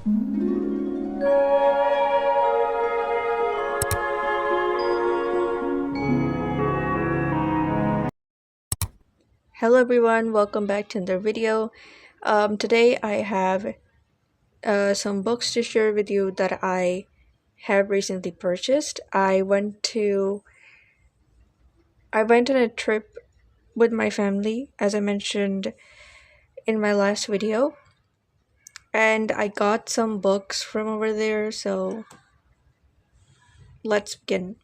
Hello everyone, welcome back to another video. Today I have some books to share with you that I have recently purchased. I went on a trip with my family, as I mentioned in my last video, and I got some books from over there, so let's begin.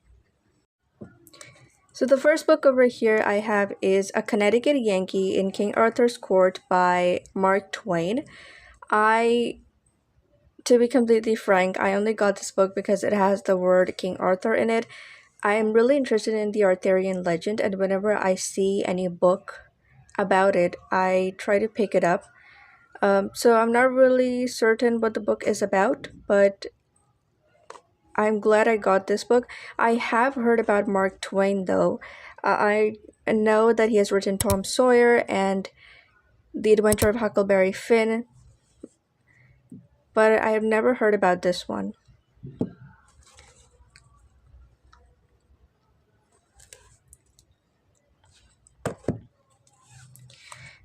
So the first book over here I have is A Connecticut Yankee in King Arthur's Court by Mark Twain. To be completely frank, I only got this book because it has the word King Arthur in it. I am really interested in the Arthurian legend, and whenever I see any book about it, I try to pick it up. So I'm not really certain what the book is about, but I'm glad I got this book. I have heard about Mark Twain though. I know that he has written Tom Sawyer and The Adventure of Huckleberry Finn, but I have never heard about this one.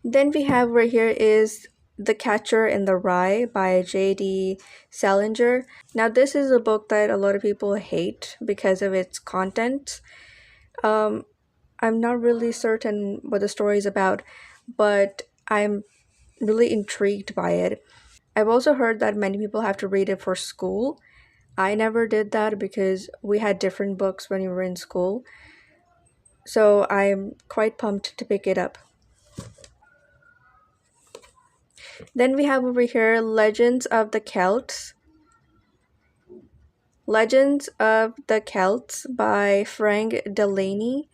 Then we have right here is The Catcher in the Rye by J.D. Salinger. Now this is a book that a lot of people hate because of its content. I'm not really certain what the story is about, but I'm really intrigued by it. I've also heard that many people have to read it for school. I never did that because we had different books when we were in school. So I'm quite pumped to pick it up. Then we have over here Legends of the Celts. Legends of the Celts by Frank Delaney.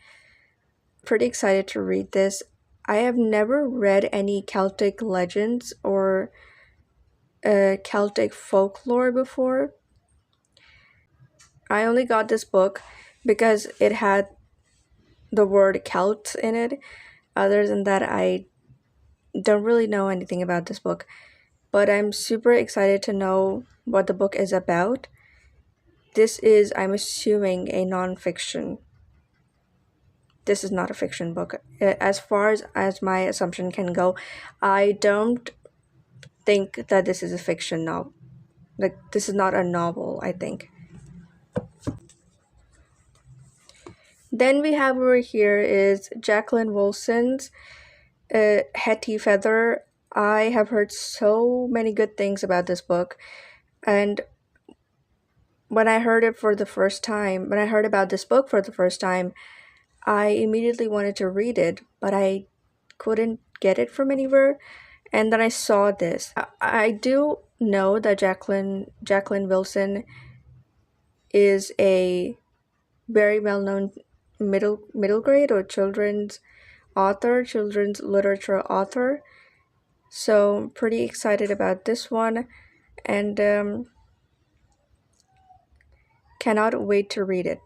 Pretty excited to read this. I have never read any Celtic legends or Celtic folklore before. I only got this book because it had the word Celt in it. Other than that, I don't really know anything about this book, but I'm super excited to know what the book is about. This is, I'm assuming, a non-fiction. This is not a fiction book. As far as my assumption can go, I don't think that this is a fiction novel. Like, this is not a novel, I think. Then we have over here is Jacqueline Wilson's Hetty Feather. I have heard so many good things about this book, and when I heard about this book for the first time, I immediately wanted to read it, but I couldn't get it from anywhere. And then I saw this. I do know that Jacqueline Wilson is a very well-known middle grade or children's literature author. So I'm pretty excited about this one, and cannot wait to read it.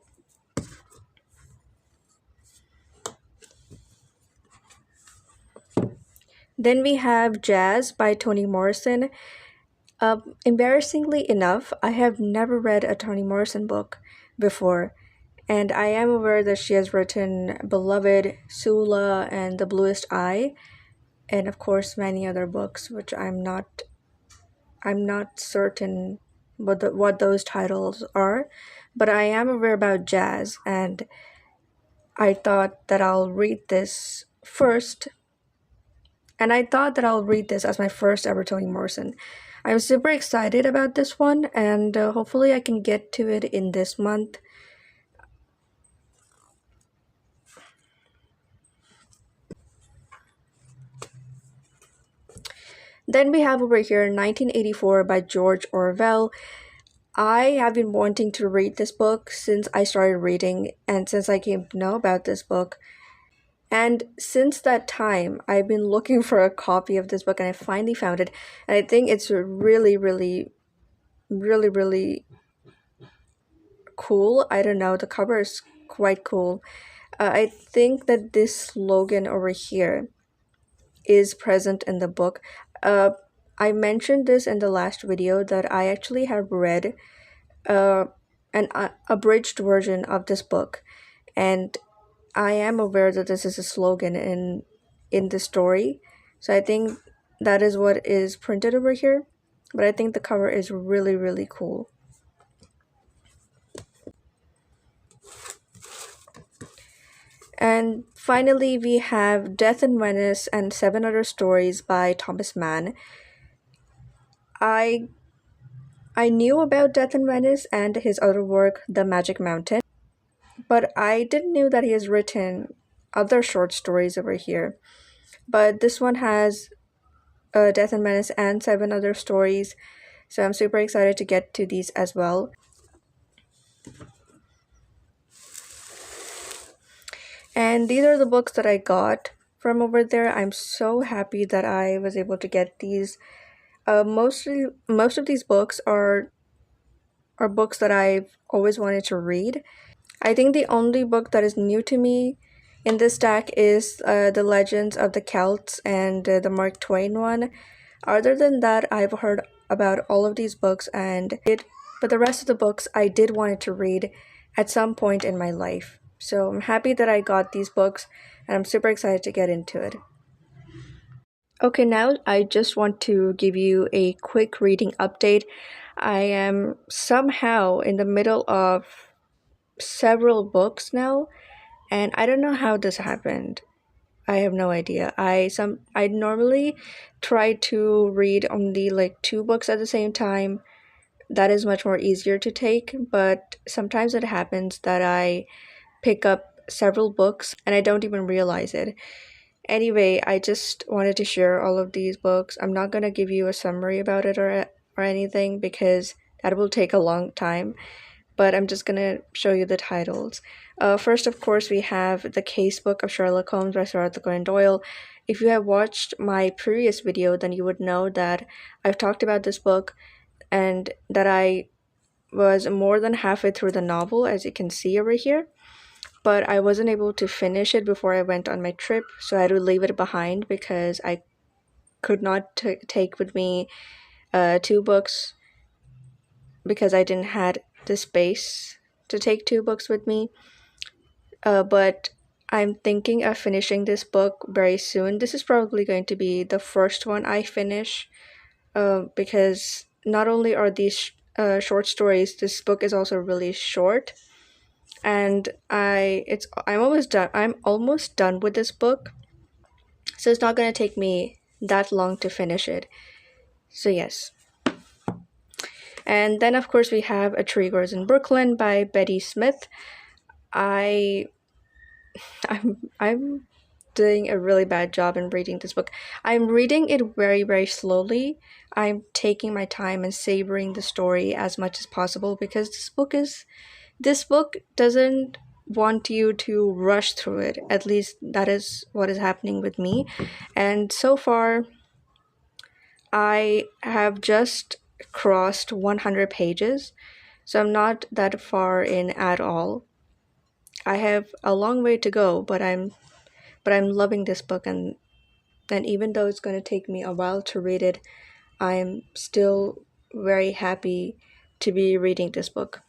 Then we have Jazz by Toni Morrison. Embarrassingly enough, I have never read a Toni Morrison book before, and I am aware that she has written Beloved, Sula, and The Bluest Eye, and of course many other books, which I'm not certain what those titles are, but I am aware about Jazz, and I thought that I'll read this first. And I thought that I'll read this as my first ever Toni Morrison. I'm super excited about this one, and hopefully I can get to it in this month. Then we have over here 1984 by George Orwell. I have been wanting to read this book since I started reading and since I came to know about this book. And since that time, I've been looking for a copy of this book and I finally found it. And I think it's really, really, really, really cool. I don't know, the cover is quite cool. I think that this slogan over here is present in the book. I mentioned this in the last video that I actually have read uh, an abridged version of this book, and I am aware that this is a slogan in the story. So I think that is what is printed over here. But I think the cover is really, really cool. And finally, we have Death in Venice and Seven Other Stories by Thomas Mann. I I knew about Death in Venice and his other work, The Magic Mountain, but I didn't know that he has written other short stories over here. But this one has Death and Menace and seven other stories, so I'm super excited to get to these as well. And these are the books that I got from over there. I'm so happy that I was able to get these. Most of these books are books that I've always wanted to read. I think the only book that is new to me in this stack is The Legends of the Celts and the Mark Twain one. Other than that, I've heard about all of these books but the rest of the books I did wanted to read at some point in my life. So I'm happy that I got these books and I'm super excited to get into it. Okay, now I just want to give you a quick reading update. I am somehow in the middle of several books now, and I don't know how this happened. I have no idea. I normally try to read only like two books at the same time. That is much more easier to take, but sometimes it happens that I pick up several books and I don't even realize it. Anyway, I just wanted to share all of these books. I'm not going to give you a summary about it or anything because that will take a long time, but I'm just going to show you the titles. First, of course, we have The Casebook of Sherlock Holmes by Sir Arthur Conan Doyle. If you have watched my previous video, then you would know that I've talked about this book and that I was more than halfway through the novel, as you can see over here. But I wasn't able to finish it before I went on my trip, so I had to leave it behind because I could not take with me two books because I didn't had the space to take two books with me. But I'm thinking of finishing this book very soon. This is probably going to be the first one I finish because not only are these short stories, this book is also really short, and I'm almost done. I'm almost done with this book, so it's not going to take me that long to finish it. So yes. And then of course we have A Tree Grows in Brooklyn by Betty Smith. I I'm doing a really bad job in reading this book. I'm reading it very, very slowly. I'm taking my time and savoring the story as much as possible because this book doesn't want you to rush through it. At least that is what is happening with me. And so far I have just crossed 100 pages, so I'm not that far in at all. I have a long way to go, but I'm loving this book, and even though it's going to take me a while to read it, I'm still very happy to be reading this book.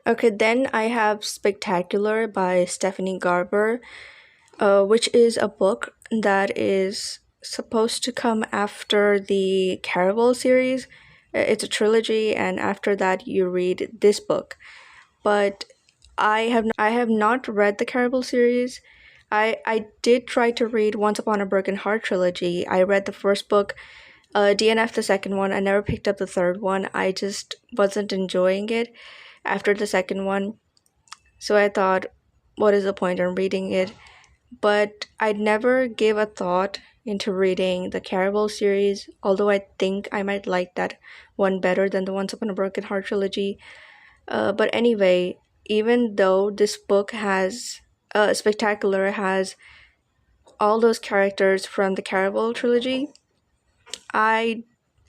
Okay, then I have Spectacular by Stephanie Garber, which is a book that is supposed to come after the Caraval series. It's a trilogy, and after that, you read this book. But I have not read the Caraval series. I did try to read Once Upon a Broken Heart trilogy. I read the first book, DNF the second one. I never picked up the third one. I just wasn't enjoying it after the second one. So I thought, what is the point in reading it? But I'd never give a thought into reading the Caraval series, although I think I might like that one better than the Once Upon a Broken Heart trilogy. But anyway, even though this book has Spectacular has all those characters from the Caraval trilogy, I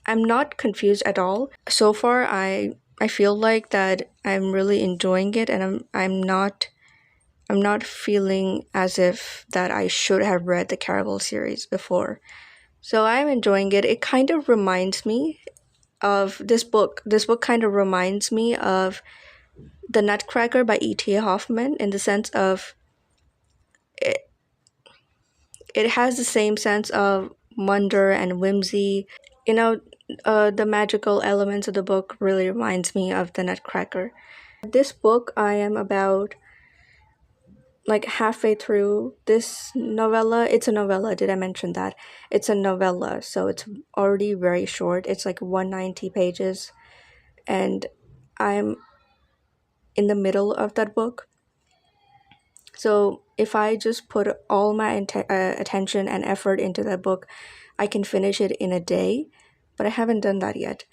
I'm not confused at all. So far, I feel like that I'm really enjoying it, and I'm not I'm not feeling as if that I should have read the Caraval series before. So I'm enjoying it. It kind of reminds me of this book. This book kind of reminds me of The Nutcracker by E.T. Hoffman, in the sense of it, it has the same sense of wonder and whimsy. You know, the magical elements of the book really reminds me of The Nutcracker. This book, I am about like halfway through this novella. It's a novella, did I mention that? It's a novella, so it's already very short. It's like 190 pages, and I'm in the middle of that book. So if I just put all my attention and effort into that book, I can finish it in a day, but I haven't done that yet.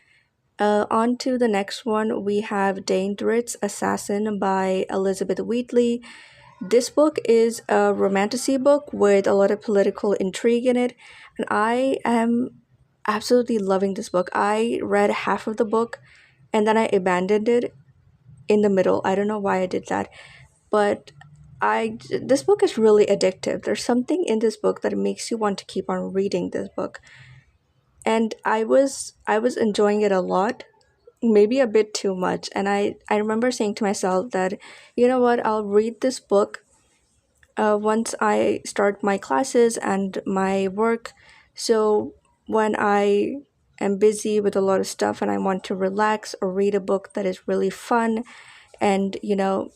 On to the next one, we have Daindereth's Assassin by Elizabeth Wheatley. This book is a romantasy book with a lot of political intrigue in it, and I am absolutely loving this book. I read half of the book and then I abandoned it in the middle. I don't know why I did that, but this book is really addictive. There's something in this book that makes you want to keep on reading this book. And I was enjoying it a lot, maybe a bit too much. And I remember saying to myself that, you know what, I'll read this book once I start my classes and my work. So when I am busy with a lot of stuff and I want to relax or read a book that is really fun and,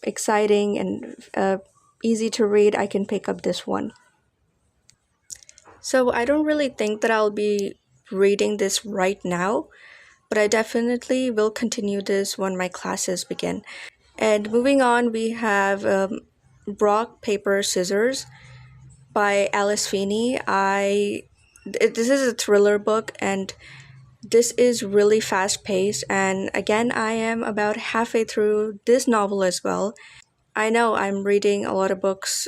exciting and easy to read, I can pick up this one. So I don't really think that I'll be reading this right now, but I definitely will continue this when my classes begin. And moving on, we have Rock, Paper, Scissors by Alice Feeney. This is a thriller book, and this is really fast paced. And again, I am about halfway through this novel as well. I know I'm reading a lot of books,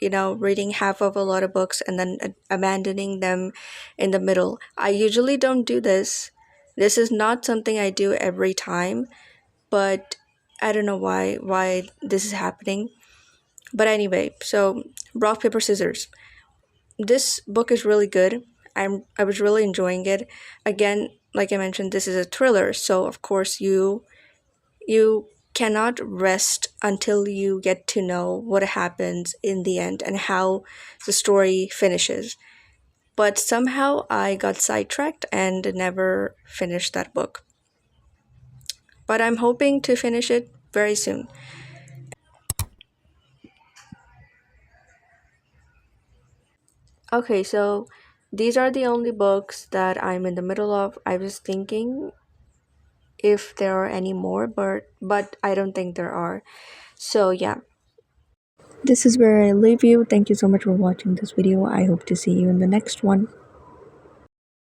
reading half of a lot of books and then abandoning them in the middle. I usually don't do this. This is not something I do every time, but I don't know why this is happening. But anyway, so Rock, Paper, Scissors. This book is really good. I was really enjoying it. Again, like I mentioned, this is a thriller, so of course you cannot rest until you get to know what happens in the end and how the story finishes. But somehow I got sidetracked and never finished that book. But I'm hoping to finish it very soon. Okay, so these are the only books that I'm in the middle of. I was thinking if there are any more, but I don't think there are. So yeah, this is where I leave you. Thank you so much for watching this video. I hope to see you in the next one.